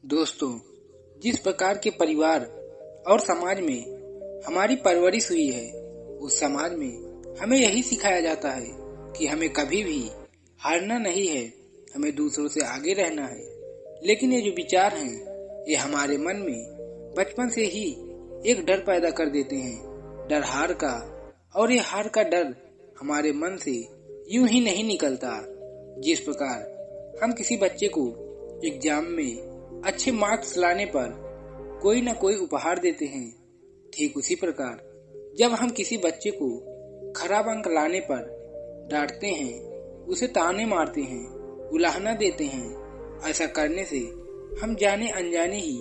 दोस्तों, जिस प्रकार के परिवार और समाज में हमारी परवरिश हुई है, उस समाज में हमें यही सिखाया जाता है कि हमें कभी भी हारना नहीं है, हमें दूसरों से आगे रहना है। लेकिन ये जो विचार हैं, ये हमारे मन में बचपन से ही एक डर पैदा कर देते हैं, डर हार का। और ये हार का डर हमारे मन से यूं ही नहीं निकलता। जिस प्रकार हम किसी बच्चे को एग्जाम में अच्छे मार्क्स लाने पर कोई न कोई उपहार देते हैं, ठीक उसी प्रकार जब हम किसी बच्चे को खराब अंक लाने पर डांटते हैं, उसे ताने मारते हैं, उलाहना देते हैं, ऐसा करने से हम जाने अनजाने ही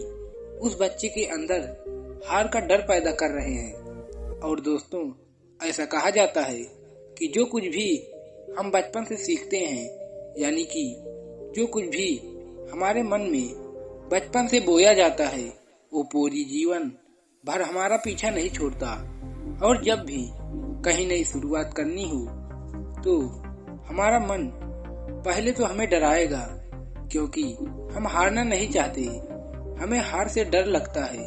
उस बच्चे के अंदर हार का डर पैदा कर रहे हैं। और दोस्तों, ऐसा कहा जाता है कि जो कुछ भी हम बचपन से सीखते हैं, यानी कि जो कुछ भी हमारे मन में बचपन से बोया जाता है, वो पूरी जीवन भर हमारा पीछा नहीं छोड़ता। और जब भी कहीं नई शुरुआत करनी हो तो हमारा मन पहले तो हमें डराएगा, क्योंकि हम हारना नहीं चाहते, हमें हार से डर लगता है।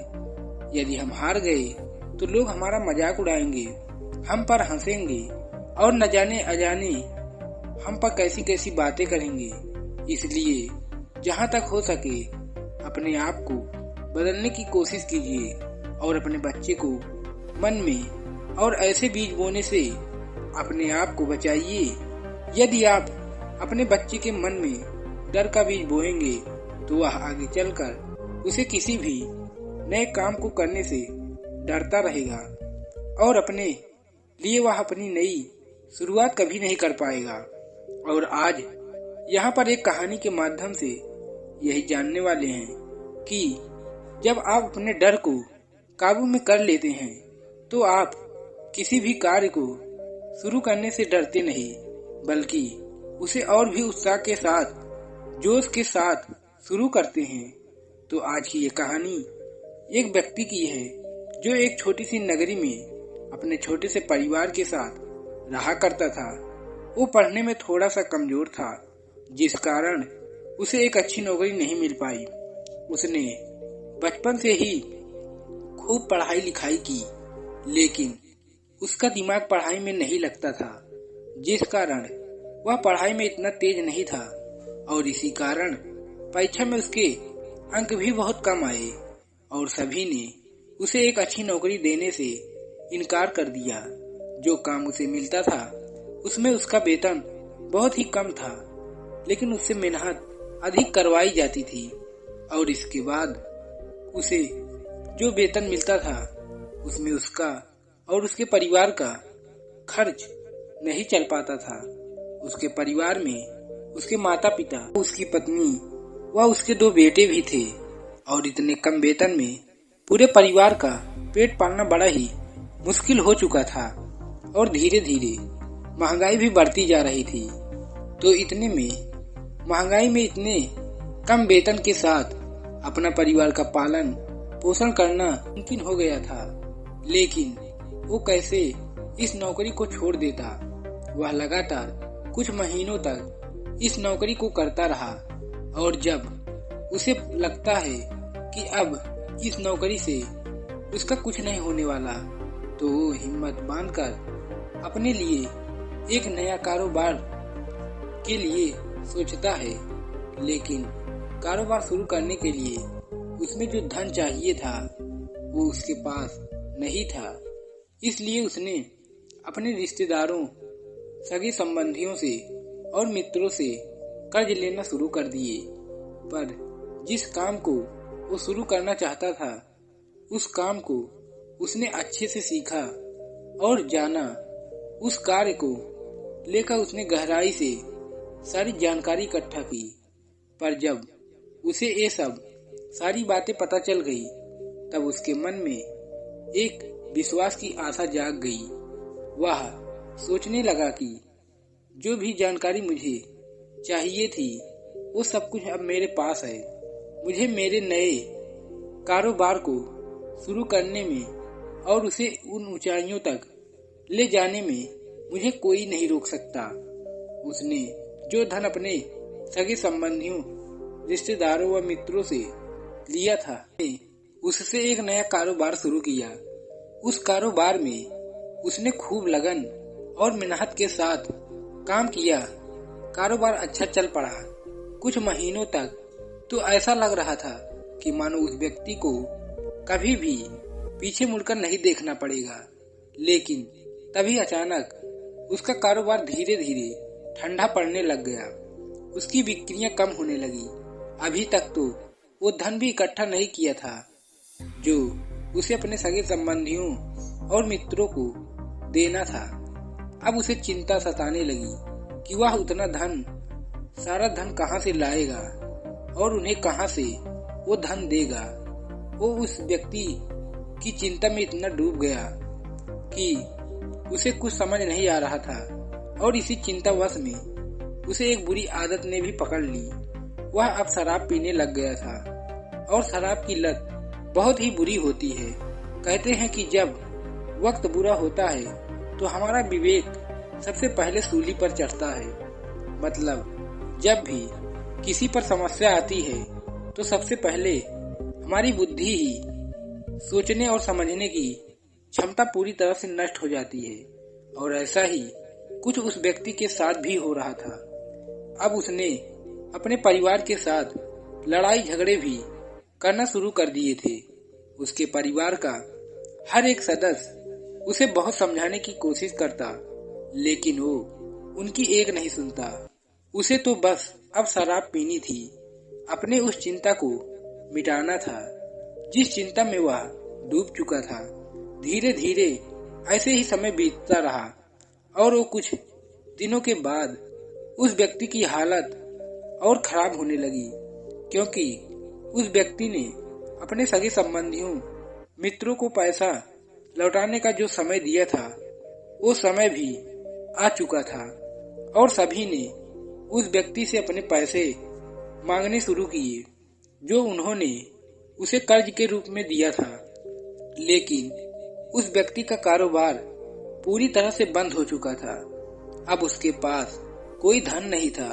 यदि हम हार गए तो लोग हमारा मजाक उड़ाएंगे, हम पर हंसेंगे और न जाने अजाने हम पर कैसी कैसी बातें करेंगे। इसलिए जहाँ तक हो सके अपने आप को बदलने की कोशिश कीजिए और अपने बच्चे को मन में और ऐसे बीज बोने से अपने आप को बचाइए। यदि आप अपने बच्चे के मन में डर का बीज बोएंगे तो वह आगे चलकर उसे किसी भी नए काम को करने से डरता रहेगा और अपने लिए वह अपनी नई शुरुआत कभी नहीं कर पाएगा। और आज यहाँ पर एक कहानी के माध्यम से यही जानने वाले हैं कि जब आप अपने डर को काबू में कर लेते हैं तो आप किसी भी कार्य को शुरू करने से डरते नहीं, बल्कि उसे और भी उत्साह के साथ, जोश के साथ शुरू करते हैं। तो आज की ये कहानी एक व्यक्ति की है जो एक छोटी सी नगरी में अपने छोटे से परिवार के साथ रहा करता था। वो पढ़ने में थोड़ा सा कमजोर था, जिस कारण उसे एक अच्छी नौकरी नहीं मिल पाई। उसने बचपन से ही खूब पढ़ाई लिखाई की, लेकिन उसका दिमाग पढ़ाई में नहीं लगता था, जिस कारण वह पढ़ाई में इतना तेज नहीं था। और इसी कारण परीक्षा में उसके अंक भी बहुत कम आए और सभी ने उसे एक अच्छी नौकरी देने से इनकार कर दिया। जो काम उसे मिलता था उसमें उसका वेतन बहुत ही कम था, लेकिन उससे मेहनत अधिक करवाई जाती थी। और इसके बाद उसे जो वेतन मिलता था उसमें उसका और उसके परिवार का खर्च नहीं चल पाता था। उसके परिवार में उसके माता पिता, उसकी पत्नी व उसके 2 बेटे भी थे और इतने कम वेतन में पूरे परिवार का पेट पालना बड़ा ही मुश्किल हो चुका था। और धीरे धीरे महंगाई भी बढ़ती जा रही थी। तो इतने में महंगाई में इतने कम वेतन के साथ अपना परिवार का पालन पोषण करना मुमकिन हो गया था। लेकिन वो कैसे इस नौकरी को छोड़ देता। वह लगातार कुछ महीनों तक इस नौकरी को करता रहा और जब उसे लगता है कि अब इस नौकरी से उसका कुछ नहीं होने वाला, तो वो हिम्मत बांधकर अपने लिए एक नया कारोबार के लिए सोचता है। लेकिन कारोबार शुरू करने के लिए उसमें जो धन चाहिए था वो उसके पास नहीं था। इसलिए उसने अपने रिश्तेदारों, सगे संबंधियों से और मित्रों से कर्ज लेना शुरू कर दिए। पर जिस काम को वो शुरू करना चाहता था, उस काम को उसने अच्छे से सीखा और जाना। उस कार्य को लेकर उसने गहराई से सारी जानकारी इकट्ठा की। पर जब उसे ये सब सारी बातें पता चल गई, तब उसके मन में एक विश्वास की आशा जाग गई। वह सोचने लगा कि जो भी जानकारी मुझे चाहिए थी वो सब कुछ अब मेरे पास है। मुझे मेरे नए कारोबार को शुरू करने में और उसे उन ऊंचाइयों तक ले जाने में मुझे कोई नहीं रोक सकता। उसने जो धन अपने सगे संबंधियों, रिश्तेदारों व मित्रों से लिया था, उससे एक नया कारोबार शुरू किया। उस कारोबार में उसने खूब लगन और मेहनत के साथ काम किया। कारोबार अच्छा चल पड़ा। कुछ महीनों तक तो ऐसा लग रहा था कि मानो उस व्यक्ति को कभी भी पीछे मुड़कर नहीं देखना पड़ेगा। लेकिन तभी अचानक उसका कारोबार धीरे धीरे ठंडा पड़ने लग गया। उसकी बिक्रियां कम होने लगी। अभी तक तो वो धन भी इकट्ठा नहीं किया था जो उसे अपने सगे संबंधियों और मित्रों को देना था। अब उसे चिंता सताने लगी कि वह उतना धन, सारा धन कहां से लाएगा और उन्हें कहां से वो धन देगा। वो उस व्यक्ति की चिंता में इतना डूब गया कि उसे कुछ समझ नहीं आ रहा था और इसी चिंतावश में उसे एक बुरी आदत ने भी पकड़ ली। वह अब शराब पीने लग गया था और शराब की लत बहुत ही बुरी होती है। कहते हैं कि जब वक्त बुरा होता है तो हमारा विवेक सबसे पहले सूली पर चढ़ता है। मतलब जब भी किसी पर समस्या आती है तो सबसे पहले हमारी बुद्धि ही सोचने और समझने की क्षमता पूरी तरह से नष्ट हो जाती है। और ऐसा ही कुछ उस व्यक्ति के साथ भी हो रहा था। अब उसने अपने परिवार के साथ लड़ाई झगड़े भी करना शुरू कर दिए थे। उसके परिवार का हर एक सदस्य उसे बहुत समझाने की कोशिश करता, लेकिन वो उनकी एक नहीं सुनता। उसे तो बस अब शराब पीनी थी, अपने उस चिंता को मिटाना था जिस चिंता में वह डूब चुका था। धीरे धीरे ऐसे ही समय बीतता रहा और वो कुछ दिनों के बाद उस व्यक्ति की हालत और खराब होने लगी, क्योंकि उस व्यक्ति ने अपने सगे संबंधियों, मित्रों को पैसा लौटाने का जो समय दिया था वो समय भी आ चुका था और सभी ने उस व्यक्ति से अपने पैसे मांगने शुरू किए जो उन्होंने उसे कर्ज के रूप में दिया था। लेकिन उस व्यक्ति का कारोबार पूरी तरह से बंद हो चुका था। अब उसके पास कोई धन नहीं था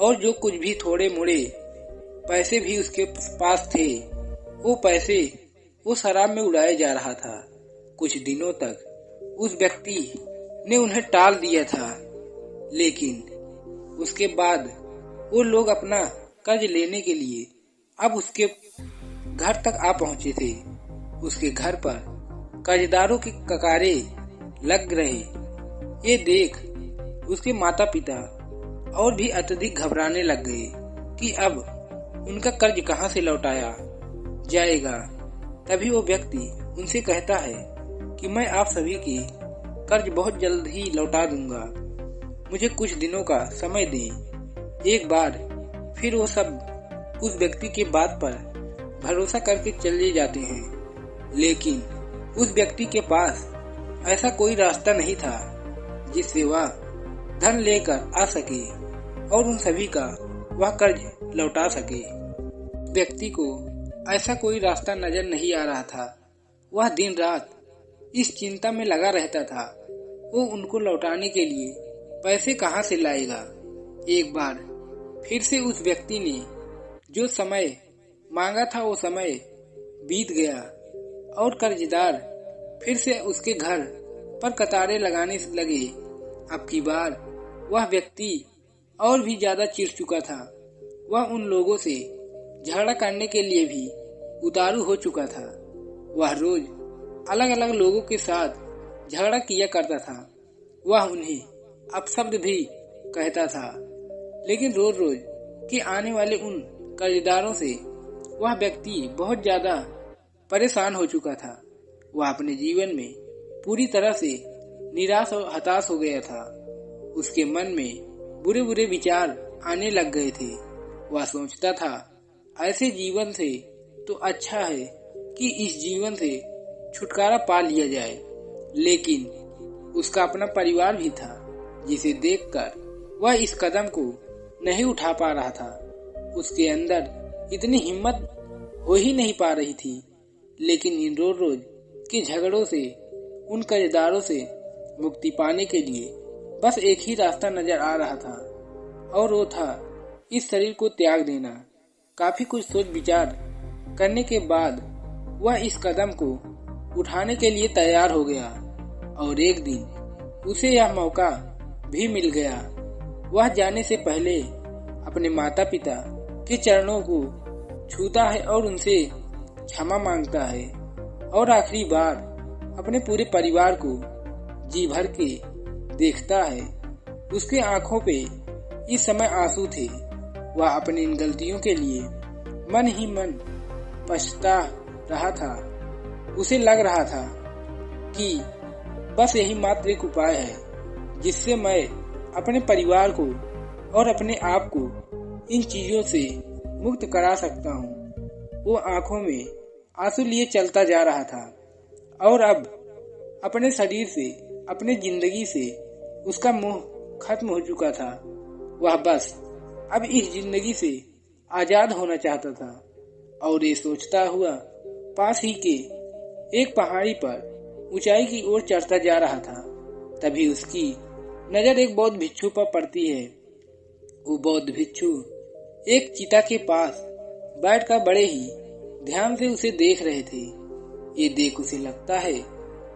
और जो कुछ भी थोड़े मोड़े पैसे भी उसके पास थे वो पैसे वो शराब में उड़ाया जा रहा था। कुछ दिनों तक उस व्यक्ति ने उन्हें टाल दिया था, लेकिन उसके बाद वो लोग अपना कर्ज लेने के लिए अब उसके घर तक आ पहुंचे थे। उसके घर पर कर्जदारों की कतारें लग रहे। ये देख उसके माता पिता और भी अत्यधिक घबराने लग गए कि अब उनका कर्ज कहां से लौटाया जाएगा। तभी वो व्यक्ति उनसे कहता है कि मैं आप सभी की कर्ज बहुत जल्द ही लौटा दूंगा, मुझे कुछ दिनों का समय दें। एक बार फिर वो सब उस व्यक्ति के बात पर भरोसा करके चले जाते हैं, लेकिन उस व्यक्ति के पास ऐसा कोई रास्ता नहीं था जिससे वह धन लेकर आ सके और उन सभी का वह कर्ज लौटा सके। व्यक्ति को ऐसा कोई रास्ता नजर नहीं आ रहा था। वह दिन रात इस चिंता में लगा रहता था, वो उनको लौटाने के लिए पैसे कहां से लाएगा। एक बार फिर से उस व्यक्ति ने जो समय मांगा था वो समय बीत गया और कर्जदार फिर से उसके घर पर कतारें लगाने लगे। अब की बार वह व्यक्ति और भी ज्यादा चिढ़ चुका था। वह उन लोगों से झगड़ा करने के लिए भी उतारू हो चुका था। वह रोज अलग अलग लोगों के साथ झगड़ा किया करता था। वह उन्हें अपशब्द भी कहता था, लेकिन रोज रोज के आने वाले उन कर्जदारों से वह व्यक्ति बहुत ज्यादा परेशान हो चुका था। वह अपने जीवन में पूरी तरह से निराश और हताश हो गया था। उसके मन में बुरे बुरे विचार आने लग गए थे। वह सोचता था ऐसे जीवन से तो अच्छा है कि इस जीवन से छुटकारा पा लिया जाए, लेकिन उसका अपना परिवार भी था जिसे देखकर वह इस कदम को नहीं उठा पा रहा था। उसके अंदर इतनी हिम्मत हो ही नहीं पा रही थी, लेकिन इन रोज रोज के झगड़ों से, उन कर्जदारों से मुक्ति पाने के लिए बस एक ही रास्ता नजर आ रहा था और वो था इस शरीर को त्याग देना। काफी कुछ सोच विचार करने के बाद वह इस कदम को उठाने के लिए तैयार हो गया और एक दिन उसे यह मौका भी मिल गया। वह जाने से पहले अपने माता पिता के चरणों को छूता है और उनसे क्षमा मांगता है और आखिरी बार अपने पूरे परिवार को जी भर के देखता है। उसके आंखों पे इस समय आंसू थे। वह अपनी इन गलतियों के लिए मन ही मन पछता रहा था। उसे लग रहा था कि बस यही मात्र एक उपाय है जिससे मैं अपने परिवार को और अपने आप को इन चीजों से मुक्त करा सकता हूँ। वो आंखों में आंसू लिए चलता जा रहा था और अब अपने शरीर से, अपने जिंदगी से उसका मोह खत्म हो चुका था। वह बस अब इस जिंदगी से आजाद होना चाहता था और ये सोचता हुआ पास ही के एक पहाड़ी पर ऊंचाई की ओर चढ़ता जा रहा था। तभी उसकी नजर एक बौद्ध भिक्षु पर पड़ती है। वो बौद्ध भिक्षु एक चीता के पास बैठकर बड़े ही ध्यान से उसे देख रहे थे। ये देख उसे लगता है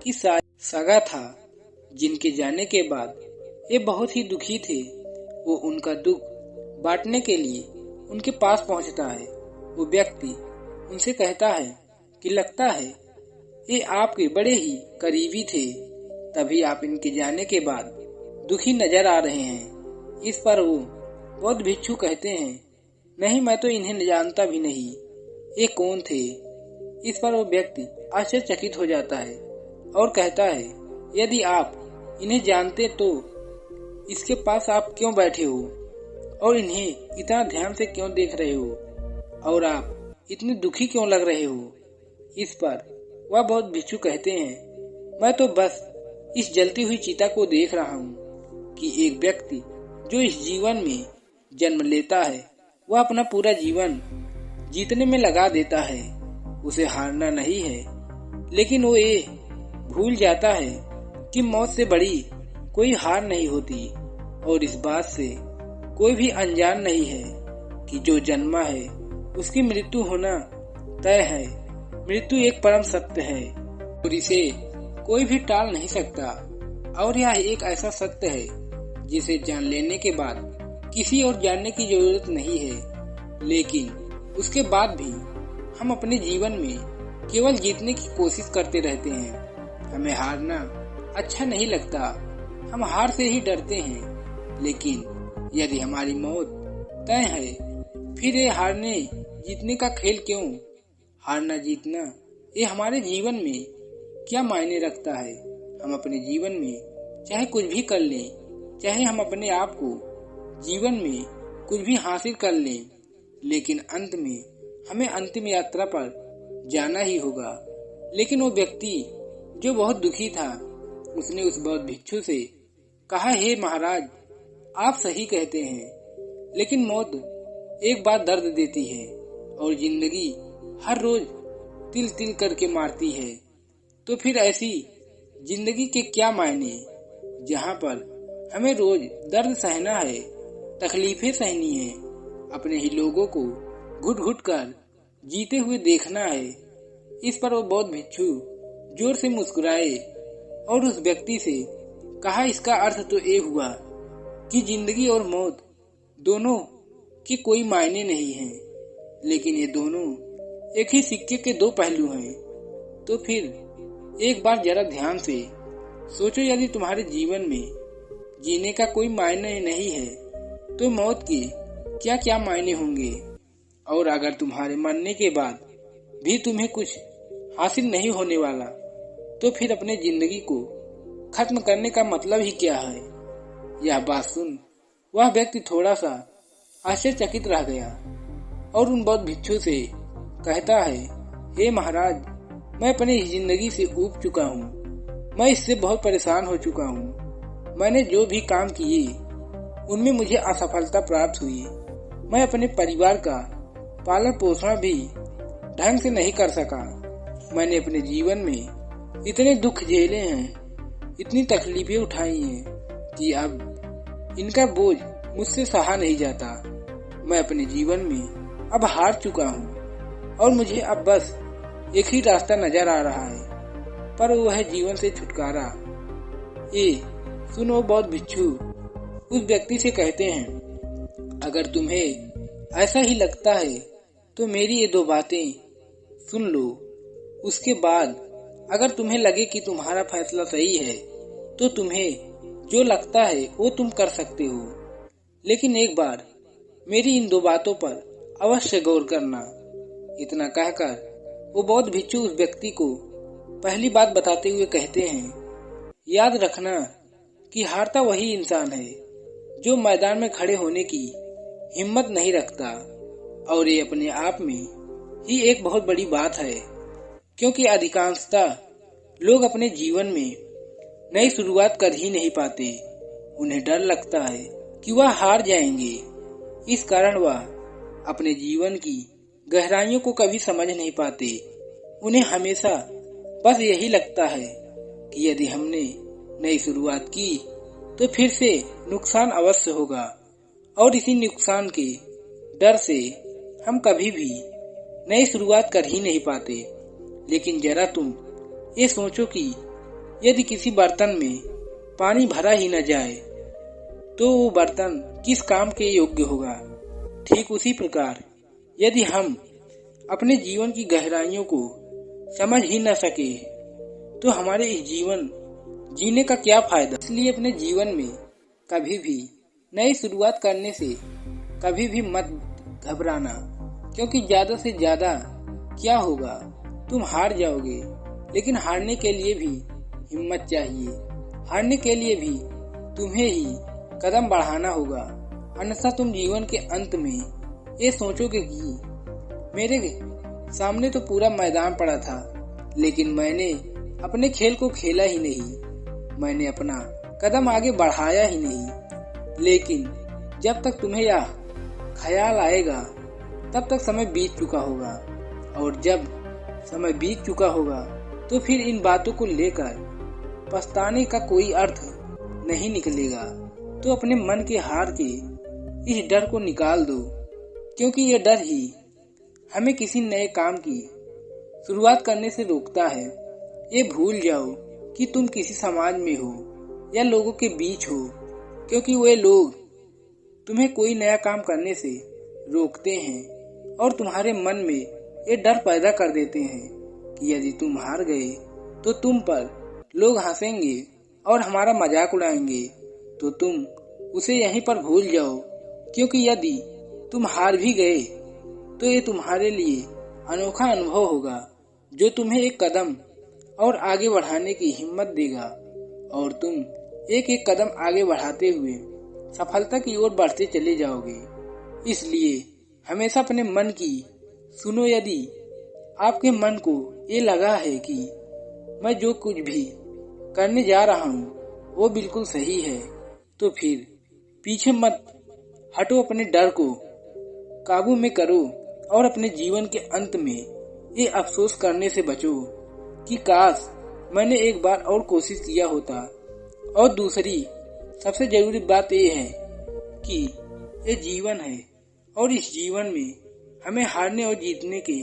कि सगा था जिनके जाने के बाद ये बहुत ही दुखी थे। वो उनका दुख बांटने के लिए उनके पास पहुंचता है। वो व्यक्ति उनसे कहता है कि लगता है ये आपके बड़े ही करीबी थे, तभी आप इनके जाने के बाद दुखी नजर आ रहे हैं। इस पर वो बौद्ध भिक्षु कहते हैं, नहीं, मैं तो इन्हें जानता भी नहीं, ये कौन थे। इस पर वो व्यक्ति आश्चर्यचकित हो जाता है और कहता है, यदि आप इन्हें जानते तो इसके पास आप क्यों बैठे हो और इन्हें इतना ध्यान से क्यों देख रहे हो और आप इतने दुखी क्यों लग रहे हो। इस पर वह बौद्ध भिक्षु कहते हैं, मैं तो बस इस जलती हुई चिता को देख रहा हूँ कि एक व्यक्ति जो इस जीवन में जन्म लेता है वह अपना पूरा जीवन जीतने में लगा देता है। उसे हारना नहीं है, लेकिन वो ये भूल जाता है कि मौत से बड़ी कोई हार नहीं होती और इस बात से कोई भी अनजान नहीं है कि जो जन्मा है उसकी मृत्यु होना तय है। मृत्यु एक परम सत्य है और इसे कोई भी टाल नहीं सकता और यह एक ऐसा सत्य है जिसे जान लेने के बाद किसी और जानने की जरूरत नहीं है। लेकिन उसके बाद भी हम अपने जीवन में केवल जीतने की कोशिश करते रहते हैं। हमें हारना अच्छा नहीं लगता, हम हार से ही डरते हैं। लेकिन यदि हमारी मौत तय है, फिर ये हारने जीतने का खेल क्यों। हारना जीतना ये हमारे जीवन में क्या मायने रखता है। हम अपने जीवन में चाहे कुछ भी कर लें, चाहे हम अपने आप को जीवन में कुछ भी हासिल कर लें, लेकिन अंत में हमें अंतिम यात्रा पर जाना ही होगा। लेकिन वो व्यक्ति जो बहुत दुखी था, उसने उस बौद्ध भिक्षु से कहा, हे महाराज, आप सही कहते हैं, लेकिन मौत एक बार दर्द देती है और जिंदगी हर रोज तिल तिल करके मारती है। तो फिर ऐसी जिंदगी के क्या मायने, जहाँ पर हमें रोज दर्द सहना है, तकलीफें सहनी है, अपने ही लोगों को घुट घुट कर जीते हुए देखना है। इस पर वो बौद्ध भिक्षु जोर से मुस्कुराए और उस व्यक्ति से कहा, इसका अर्थ तो ये हुआ कि जिंदगी और मौत दोनों के कोई मायने नहीं है, लेकिन ये दोनों एक ही सिक्के के दो पहलू हैं। तो फिर एक बार जरा ध्यान से सोचो, यदि तुम्हारे जीवन में जीने का कोई मायने नहीं है तो मौत के क्या क्या मायने होंगे। और अगर तुम्हारे मरने के बाद भी तुम्हें कुछ हासिल नहीं होने वाला, तो फिर अपने जिंदगी को खत्म करने का मतलब ही क्या है। यह बात सुन वह व्यक्ति थोड़ा सा आश्चर्यचकित रह गया और उन बौद्ध भिक्षु से कहता है, हे महाराज, मैं अपनी जिंदगी से ऊब चुका हूँ, मैं इससे बहुत परेशान हो चुका हूँ। मैंने जो भी काम किए उनमें मुझे असफलता प्राप्त हुई। मैं अपने परिवार का पालन पोषण भी ढंग से नहीं कर सका। मैंने अपने जीवन में इतने दुख झेले हैं, इतनी तकलीफें उठाई हैं कि अब इनका बोझ मुझसे सहा नहीं जाता। मैं अपने जीवन में अब हार चुका हूँ। और मुझे अब बस एक ही रास्ता नजर आ रहा है, पर वो है जीवन से छुटकारा। सुनो बौद्ध भिक्षु उस व्यक्ति से कहते हैं, अगर तुम्हें ऐसा ही लगता है तो मेरी ये 2 बातें सुन लो। उसके बाद अगर तुम्हें लगे कि तुम्हारा फैसला सही है तो तुम्हें जो लगता है वो तुम कर सकते हो, लेकिन एक बार मेरी इन 2 बातों पर अवश्य गौर करना। इतना कहकर वो बौद्ध भिक्षु उस व्यक्ति को पहली बात बताते हुए कहते हैं, याद रखना कि हारता वही इंसान है जो मैदान में खड़े होने की हिम्मत नहीं रखता, और ये अपने आप में ही एक बहुत बड़ी बात है, क्योंकि अधिकांशतः लोग अपने जीवन में नई शुरुआत कर ही नहीं पाते। उन्हें डर लगता है कि वह हार जाएंगे, इस कारण वह अपने जीवन की गहराइयों को कभी समझ नहीं पाते। उन्हें हमेशा बस यही लगता है कि यदि हमने नई शुरुआत की तो फिर से नुकसान अवश्य होगा, और इसी नुकसान के डर से हम कभी भी नई शुरुआत कर ही नहीं पाते। लेकिन जरा तुम ये सोचो कि यदि किसी बर्तन में पानी भरा ही न जाए तो वो बर्तन किस काम के योग्य होगा। ठीक उसी प्रकार यदि हम अपने जीवन की गहराइयों को समझ ही न सके तो हमारे इस जीवन जीने का क्या फायदा। इसलिए अपने जीवन में कभी भी नई शुरुआत करने से कभी भी मत घबराना, क्योंकि ज्यादा से ज्यादा क्या होगा, तुम हार जाओगे। लेकिन हारने के लिए भी हिम्मत चाहिए, हारने के लिए भी तुम्हें ही कदम बढ़ाना होगा, अन्यथा तुम जीवन के अंत में ये सोचोगे कि मेरे सामने तो पूरा मैदान पड़ा था, लेकिन मैंने अपने खेल को खेला ही नहीं, मैंने अपना कदम आगे बढ़ाया ही नहीं। लेकिन जब तक तुम्हें यह ख्याल आएगा तब तक समय बीत चुका होगा, और जब समय बीत चुका होगा तो फिर इन बातों को लेकर पछताने का कोई अर्थ नहीं निकलेगा। तो अपने मन के हार के इस डर को निकाल दो, क्योंकि ये डर ही हमें किसी नए काम की शुरुआत करने से रोकता है। ये भूल जाओ कि तुम किसी समाज में हो या लोगों के बीच हो, क्योंकि वे लोग तुम्हें कोई नया काम करने से रोकते हैं और तुम्हारे मन में ये डर पैदा कर देते हैं कि यदि तुम हार गए तो तुम पर लोग हंसेंगे और हमारा मजाक उड़ाएंगे। तो तुम उसे यहीं पर भूल जाओ, क्योंकि यदि तुम हार भी गए तो ये तुम्हारे लिए अनोखा अनुभव होगा जो तुम्हें एक कदम और आगे बढ़ाने की हिम्मत देगा, और तुम एक एक कदम आगे बढ़ाते हुए सफलता की ओर बढ़ते चले जाओगे। इसलिए हमेशा अपने मन की सुनो। यदि आपके मन को ये लगा है कि मैं जो कुछ भी करने जा रहा हूँ वो बिल्कुल सही है, तो फिर पीछे मत हटो, अपने डर को काबू में करो और अपने जीवन के अंत में ये अफसोस करने से बचो कि काश मैंने एक बार और कोशिश किया होता। और दूसरी सबसे जरूरी बात ये है कि ये जीवन है, और इस जीवन में हमें हारने और जीतने के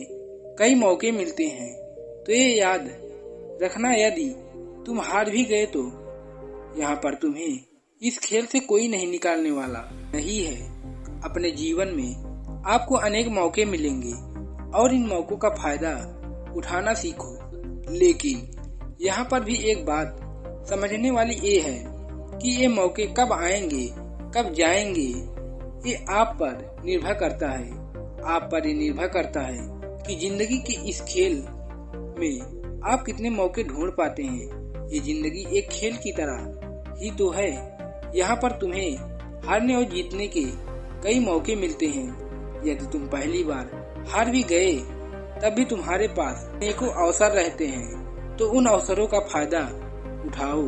कई मौके मिलते हैं। तो ये याद रखना, यदि तुम हार भी गए तो यहाँ पर तुम्हें इस खेल से कोई नहीं निकालने वाला नहीं है। अपने जीवन में आपको अनेक मौके मिलेंगे और इन मौकों का फायदा उठाना सीखो। लेकिन यहाँ पर भी एक बात समझने वाली ये है कि ये मौके कब आएंगे कब जाएंगे ये आप पर निर्भर करता है। आप पर ये निर्भर करता है कि जिंदगी के इस खेल में आप कितने मौके ढूंढ पाते हैं। ये जिंदगी एक खेल की तरह ही तो है, यहाँ पर तुम्हें हारने और जीतने के कई मौके मिलते हैं। यदि तुम पहली बार हार भी गए तब भी तुम्हारे पास अनेकों अवसर रहते हैं, तो उन अवसरों का फायदा उठाओ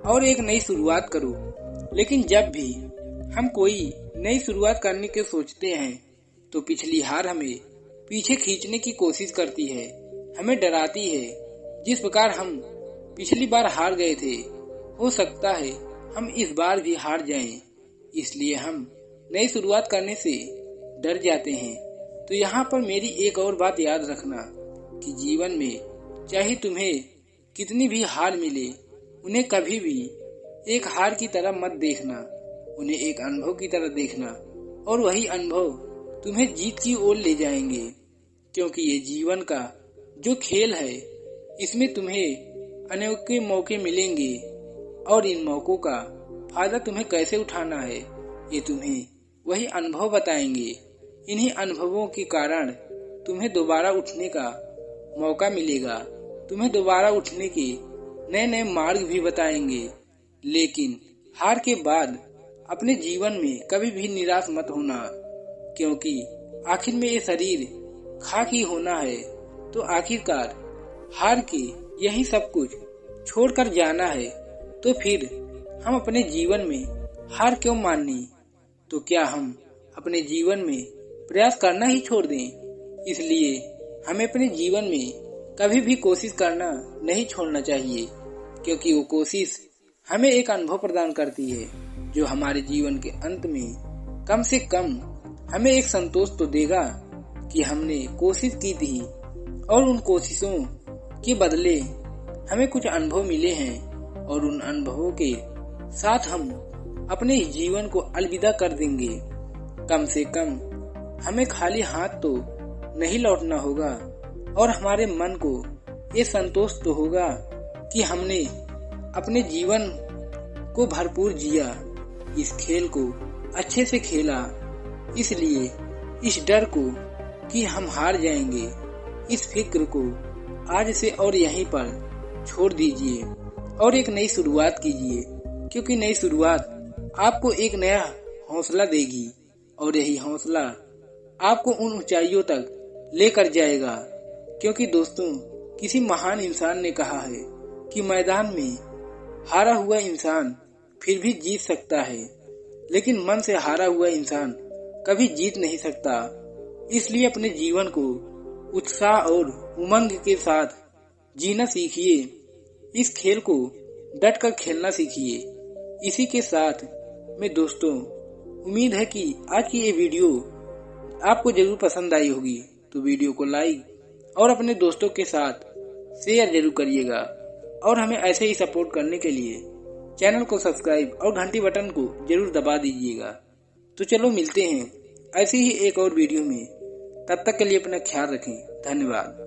और एक नई शुरुआत करो। लेकिन जब भी हम कोई नई शुरुआत करने के सोचते हैं तो पिछली हार हमें पीछे खींचने की कोशिश करती है, हमें डराती है। जिस प्रकार हम पिछली बार हार गए थे, हो सकता है हम इस बार भी हार जाएं, इसलिए हम नई शुरुआत करने से डर जाते हैं। तो यहाँ पर मेरी एक और बात याद रखना कि जीवन में चाहे तुम्हें कितनी भी हार मिले, उन्हें कभी भी एक हार की तरह मत देखना, उन्हें एक अनुभव की तरह देखना, और वही अनुभव तुम्हें जीत की ओर ले जाएंगे। क्योंकि ये जीवन का जो खेल है, इसमें तुम्हें अनेकों मौके मिलेंगे और इन मौकों का फायदा तुम्हें कैसे उठाना है, ये तुम्हें वही अनुभव बताएंगे। इन्हीं अनुभवों के कारण तुम्हें दोबारा उठने का मौका मिलेगा, तुम्हें दोबारा उठने के नए नए मार्ग भी बताएंगे। लेकिन हार के बाद अपने जीवन में कभी भी निराश मत होना, क्योंकि आखिर में ये शरीर खाक ही होना है। तो आखिरकार हार के यही सब कुछ छोड़कर जाना है, तो फिर हम अपने जीवन में हार क्यों माननी? तो क्या हम अपने जीवन में प्रयास करना ही छोड़ दें? इसलिए हमें अपने जीवन में कभी भी कोशिश करना नहीं छोड़ना चाहिए, क्योंकि वो कोशिश हमें एक अनुभव प्रदान करती है जो हमारे जीवन के अंत में कम से कम हमें एक संतोष तो देगा कि हमने कोशिश की थी और उन कोशिशों के बदले हमें कुछ अनुभव मिले हैं, और उन अनुभवों के साथ हम अपने जीवन को अलविदा कर देंगे। कम से कम हमें खाली हाथ तो नहीं लौटना होगा, और हमारे मन को ये संतोष तो होगा कि हमने अपने जीवन को भरपूर जिया, इस खेल को अच्छे से खेला। इसलिए इस डर को कि हम हार जाएंगे, इस फिक्र को आज से और यहीं पर छोड़ दीजिए और एक नई शुरुआत कीजिए, क्योंकि नई शुरुआत आपको एक नया हौसला देगी, और यही हौसला आपको उन ऊंचाइयों तक लेकर जाएगा। क्योंकि दोस्तों, किसी महान इंसान ने कहा है कि मैदान में हारा हुआ इंसान फिर भी जीत सकता है, लेकिन मन से हारा हुआ इंसान कभी जीत नहीं सकता। इसलिए अपने जीवन को उत्साह और उमंग के साथ जीना सीखिए, इस खेल को डट कर खेलना सीखिए। इसी के साथ में दोस्तों, उम्मीद है कि आज की ये वीडियो आपको जरूर पसंद आई होगी, तो वीडियो को लाइक और अपने दोस्तों के साथ शेयर जरूर करिएगा, और हमें ऐसे ही सपोर्ट करने के लिए चैनल को सब्सक्राइब और घंटी बटन को जरूर दबा दीजिएगा। तो चलो मिलते हैं ऐसे ही एक और वीडियो में, तब तक के लिए अपना ख्याल रखें। धन्यवाद।